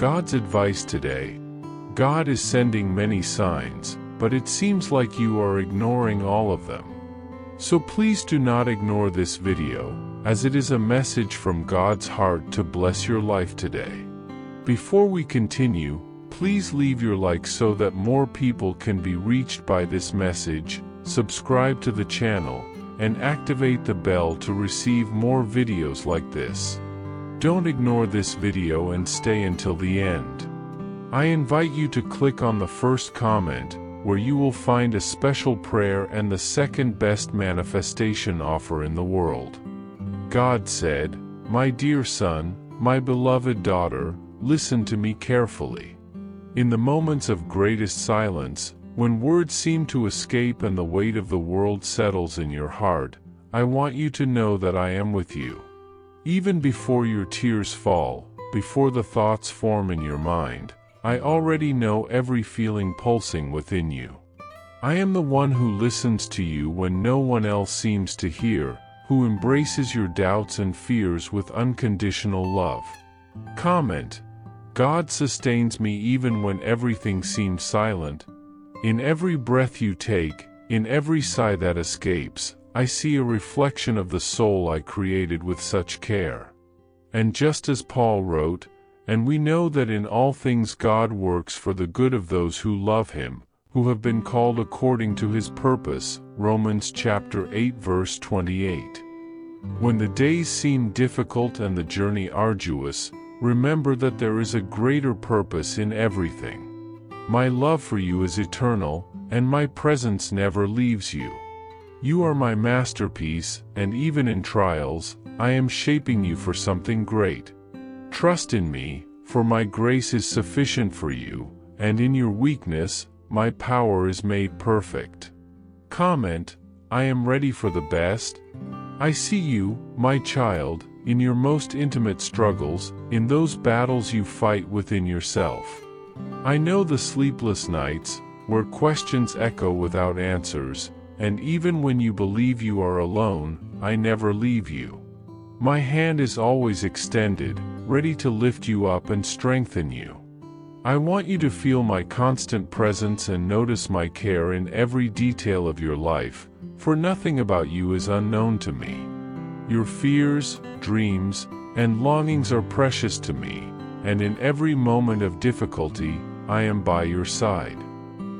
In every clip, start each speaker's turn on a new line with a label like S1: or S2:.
S1: God's advice today. God is sending many signs, but it seems like you are ignoring all of them. So please do not ignore this video, as it is a message from God's heart to bless your life today. Before we continue, please leave your like so that more people can be reached by this message, subscribe to the channel, and activate the bell to receive more videos like this. Don't ignore this video and stay until the end. I invite you to click on the first comment, where you will find a special prayer and the second best manifestation offer in the world. God said, "My dear son, my beloved daughter, listen to me carefully. In the moments of greatest silence, when words seem to escape and the weight of the world settles in your heart, I want you to know that I am with you. Even before your tears fall, before the thoughts form in your mind, I already know every feeling pulsing within you. I am the one who listens to you when no one else seems to hear, who embraces your doubts and fears with unconditional love." Comment: God sustains me even when everything seems silent. In every breath you take, in every sigh that escapes, I see a reflection of the soul I created with such care. And just as Paul wrote, "And we know that in all things God works for the good of those who love Him, who have been called according to His purpose." Romans chapter 8 verse 28. When the days seem difficult and the journey arduous, remember that there is a greater purpose in everything. My love for you is eternal, and my presence never leaves you. You are my masterpiece, and even in trials, I am shaping you for something great. Trust in me, for my grace is sufficient for you, and in your weakness, my power is made perfect. Comment: I am ready for the best. I see you, my child, in your most intimate struggles, in those battles you fight within yourself. I know the sleepless nights, where questions echo without answers, and even when you believe you are alone, I never leave you. My hand is always extended, ready to lift you up and strengthen you. I want you to feel my constant presence and notice my care in every detail of your life, for nothing about you is unknown to me. Your fears, dreams, and longings are precious to me, and in every moment of difficulty, I am by your side.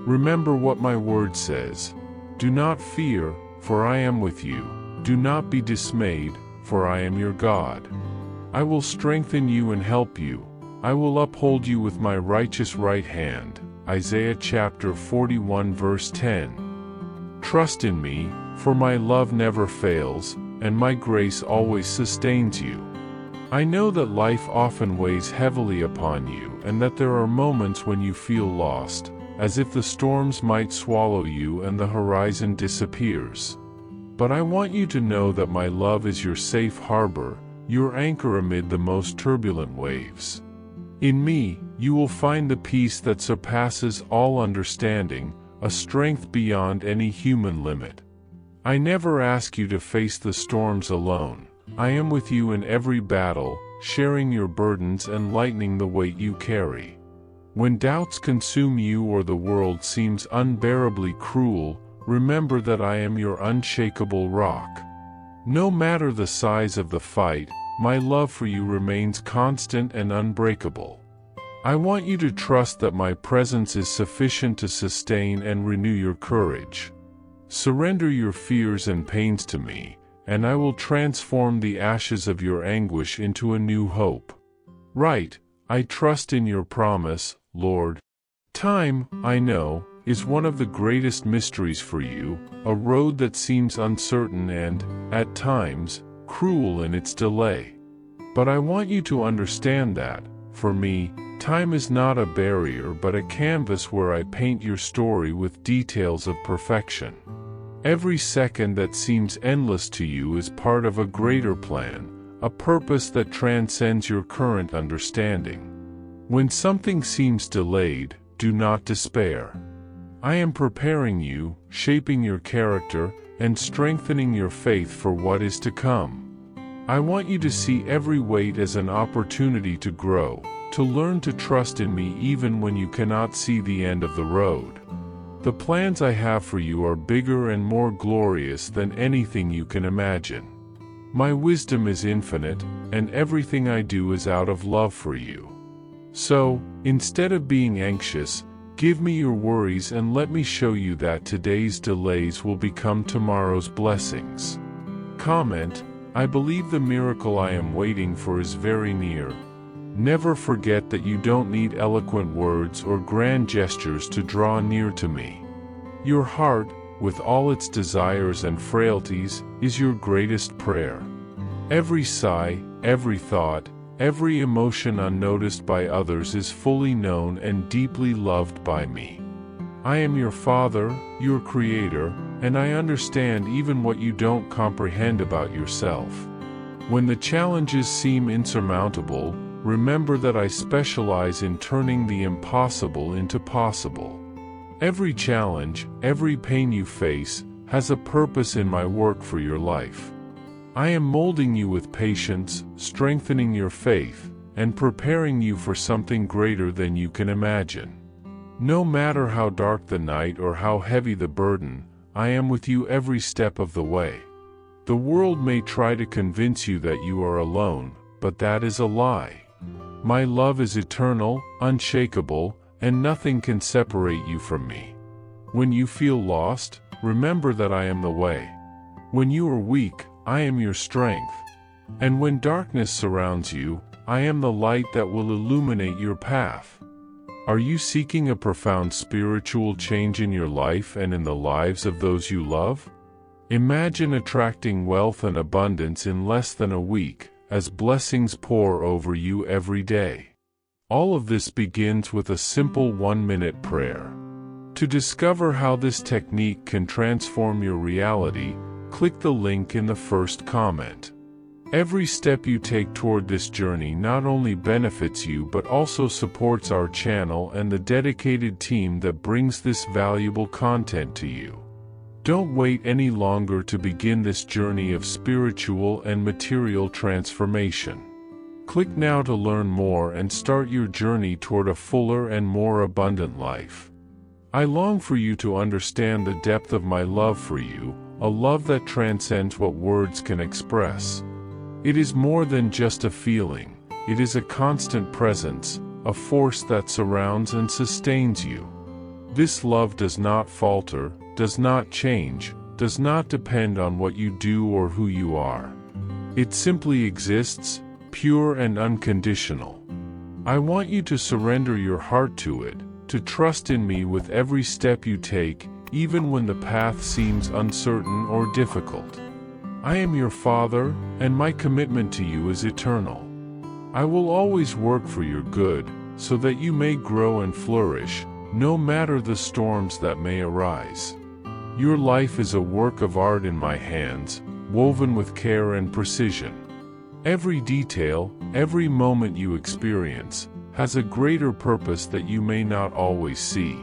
S1: Remember what my word says. Do not fear, for I am with you. Do not be dismayed, for I am your God. I will strengthen you and help you. I will uphold you with my righteous right hand. Isaiah chapter 41 verse 10. Trust in me, for my love never fails, and my grace always sustains you. I know that life often weighs heavily upon you, and that there are moments when you feel lost, as if the storms might swallow you and the horizon disappears. But I want you to know that my love is your safe harbor, your anchor amid the most turbulent waves. In me, you will find the peace that surpasses all understanding, a strength beyond any human limit. I never ask you to face the storms alone. I am with you in every battle, sharing your burdens and lightening the weight you carry. When doubts consume you or the world seems unbearably cruel, remember that I am your unshakable rock. No matter the size of the fight, my love for you remains constant and unbreakable. I want you to trust that my presence is sufficient to sustain and renew your courage. Surrender your fears and pains to me, and I will transform the ashes of your anguish into a new hope. Right, I trust in your promise, Lord. Time, I know, is one of the greatest mysteries for you, a road that seems uncertain and, at times, cruel in its delay. But I want you to understand that, for me, time is not a barrier but a canvas where I paint your story with details of perfection. Every second that seems endless to you is part of a greater plan, a purpose that transcends your current understanding. When something seems delayed, do not despair. I am preparing you, shaping your character, and strengthening your faith for what is to come. I want you to see every wait as an opportunity to grow, to learn to trust in me even when you cannot see the end of the road. The plans I have for you are bigger and more glorious than anything you can imagine. My wisdom is infinite, and everything I do is out of love for you. So, instead of being anxious, give me your worries and let me show you that today's delays will become tomorrow's blessings. Comment, I believe the miracle I am waiting for is very near. Never forget that you don't need eloquent words or grand gestures to draw near to me. Your heart, with all its desires and frailties, is your greatest prayer. Every sigh, every thought, every emotion unnoticed by others is fully known and deeply loved by me. I am your Father, your Creator, and I understand even what you don't comprehend about yourself. When the challenges seem insurmountable, remember that I specialize in turning the impossible into possible. Every challenge, every pain you face, has a purpose in my work for your life. I am molding you with patience, strengthening your faith, and preparing you for something greater than you can imagine. No matter how dark the night or how heavy the burden, I am with you every step of the way. The world may try to convince you that you are alone, but that is a lie. My love is eternal, unshakable, and nothing can separate you from me. When you feel lost, remember that I am the way. When you are weak, I am your strength. And when darkness surrounds you, I am the light that will illuminate your path. Are you seeking a profound spiritual change in your life and in the lives of those you love? Imagine attracting wealth and abundance in less than a week, as blessings pour over you every day. All of this begins with a simple 1-minute prayer. To discover how this technique can transform your reality, click the link in the first comment. Every step you take toward this journey not only benefits you but also supports our channel and the dedicated team that brings this valuable content to you. Don't wait any longer to begin this journey of spiritual and material transformation. Click now to learn more and start your journey toward a fuller and more abundant life. I long for you to understand the depth of my love for you, a love that transcends what words can express. It is more than just a feeling, it is a constant presence, a force that surrounds and sustains you. This love does not falter, does not change, does not depend on what you do or who you are. It simply exists, pure and unconditional. I want you to surrender your heart to it, to trust in me with every step you take, even when the path seems uncertain or difficult. I am your Father, and my commitment to you is eternal. I will always work for your good, so that you may grow and flourish, no matter the storms that may arise. Your life is a work of art in my hands, woven with care and precision. Every detail, every moment you experience, has a greater purpose that you may not always see.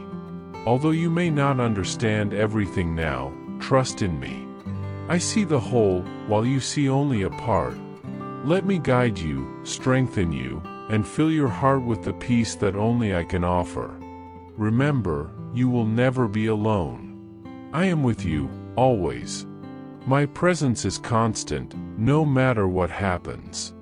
S1: Although you may not understand everything now, trust in me. I see the whole, while you see only a part. Let me guide you, strengthen you, and fill your heart with the peace that only I can offer. Remember, you will never be alone. I am with you, always. My presence is constant, no matter what happens.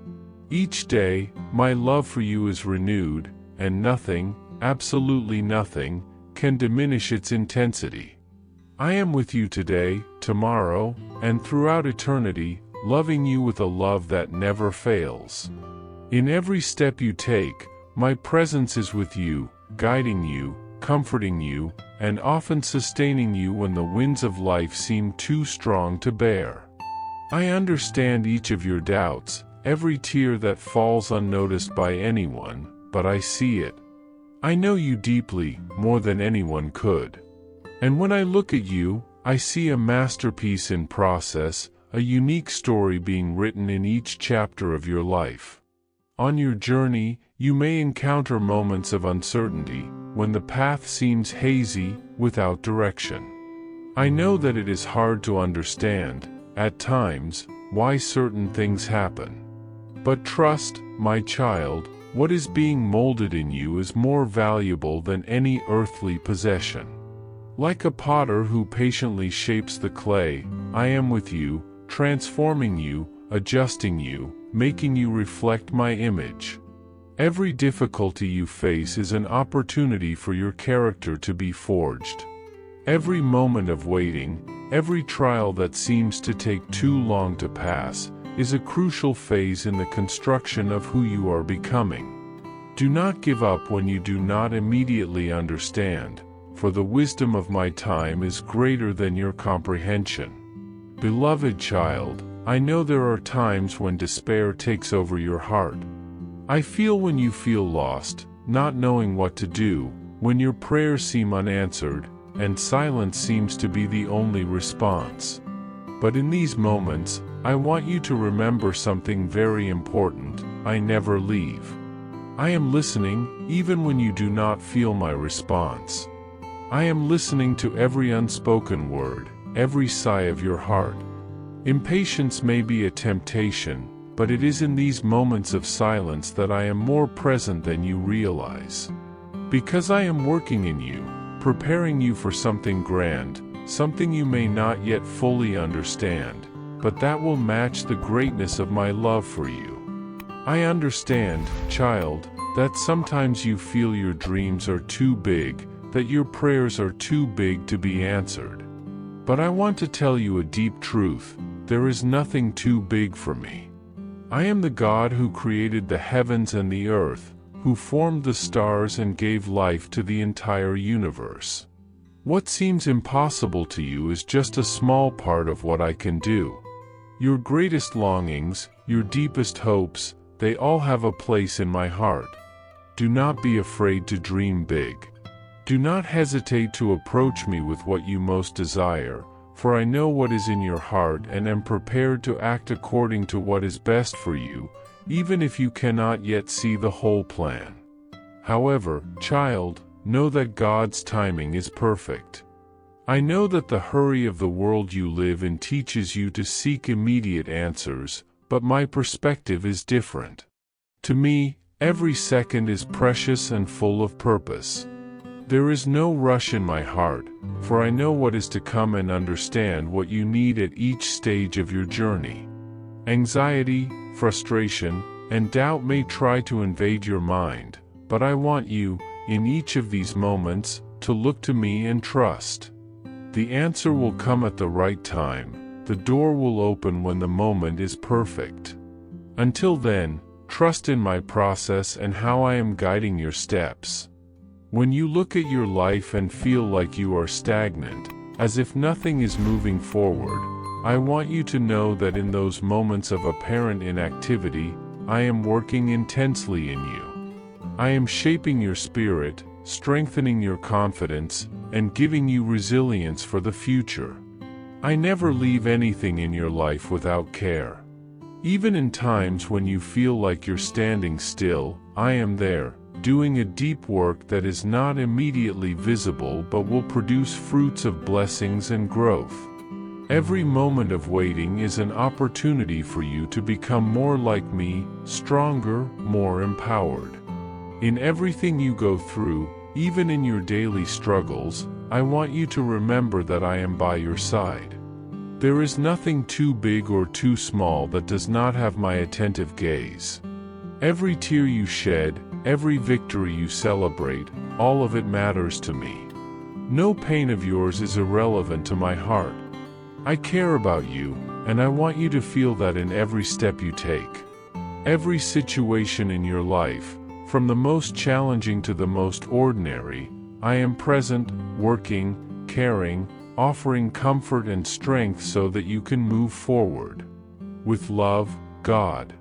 S1: Each day, my love for you is renewed, and nothing, absolutely nothing, can diminish its intensity. I am with you today, tomorrow, and throughout eternity, loving you with a love that never fails. In every step you take, my presence is with you, guiding you, comforting you, and often sustaining you when the winds of life seem too strong to bear. I understand each of your doubts, every tear that falls unnoticed by anyone, but I see it. I know you deeply, more than anyone could. And when I look at you, I see a masterpiece in process, a unique story being written in each chapter of your life. On your journey, you may encounter moments of uncertainty, when the path seems hazy, without direction. I know that it is hard to understand, at times, why certain things happen. But trust, my child, What is being molded in you is more valuable than any earthly possession. Like a potter who patiently shapes the clay, I am with you, transforming you, adjusting you, making you reflect my image. Every difficulty you face is an opportunity for your character to be forged. Every moment of waiting, every trial that seems to take too long to pass, is a crucial phase in the construction of who you are becoming. Do not give up when you do not immediately understand, for the wisdom of my time is greater than your comprehension. Beloved child, I know there are times when despair takes over your heart. I feel when you feel lost, not knowing what to do, when your prayers seem unanswered, and silence seems to be the only response. But in these moments, I want you to remember something very important: I never leave. I am listening, even when you do not feel my response. I am listening to every unspoken word, every sigh of your heart. Impatience may be a temptation, but it is in these moments of silence that I am more present than you realize. Because I am working in you, preparing you for something grand, something you may not yet fully understand, but that will match the greatness of my love for you. I understand, child, that sometimes you feel your dreams are too big, that your prayers are too big to be answered. But I want to tell you a deep truth: there is nothing too big for me. I am the God who created the heavens and the earth, who formed the stars and gave life to the entire universe. What seems impossible to you is just a small part of what I can do. Your greatest longings, your deepest hopes, they all have a place in my heart. Do not be afraid to dream big. Do not hesitate to approach me with what you most desire, for I know what is in your heart and am prepared to act according to what is best for you, even if you cannot yet see the whole plan. However, child, know that God's timing is perfect. I know that the hurry of the world you live in teaches you to seek immediate answers, but my perspective is different. To me, every second is precious and full of purpose. There is no rush in my heart, for I know what is to come and understand what you need at each stage of your journey. Anxiety, frustration, and doubt may try to invade your mind, but I want you, in each of these moments, to look to me and trust. The answer will come at the right time, the door will open when the moment is perfect. Until then, trust in my process and how I am guiding your steps. When you look at your life and feel like you are stagnant, as if nothing is moving forward, I want you to know that in those moments of apparent inactivity, I am working intensely in you. I am shaping your spirit, strengthening your confidence, and giving you resilience for the future. I never leave anything in your life without care. Even in times when you feel like you're standing still, I am there, doing a deep work that is not immediately visible but will produce fruits of blessings and growth. Every moment of waiting is an opportunity for you to become more like me, stronger, more empowered. In everything you go through, even in your daily struggles, I want you to remember that I am by your side. There is nothing too big or too small that does not have my attentive gaze. Every tear you shed, every victory you celebrate, all of it matters to me. No pain of yours is irrelevant to my heart. I care about you, and I want you to feel that in every step you take. Every situation in your life, from the most challenging to the most ordinary, I am present, working, caring, offering comfort and strength so that you can move forward. With love, God.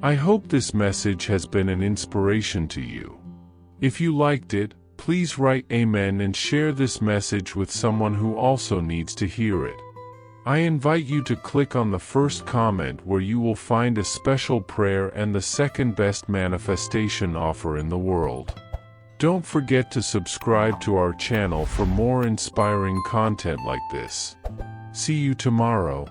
S1: I hope this message has been an inspiration to you. If you liked it, please write Amen and share this message with someone who also needs to hear it. I invite you to click on the first comment where you will find a special prayer and the second best manifestation offer in the world. Don't forget to subscribe to our channel for more inspiring content like this. See you tomorrow.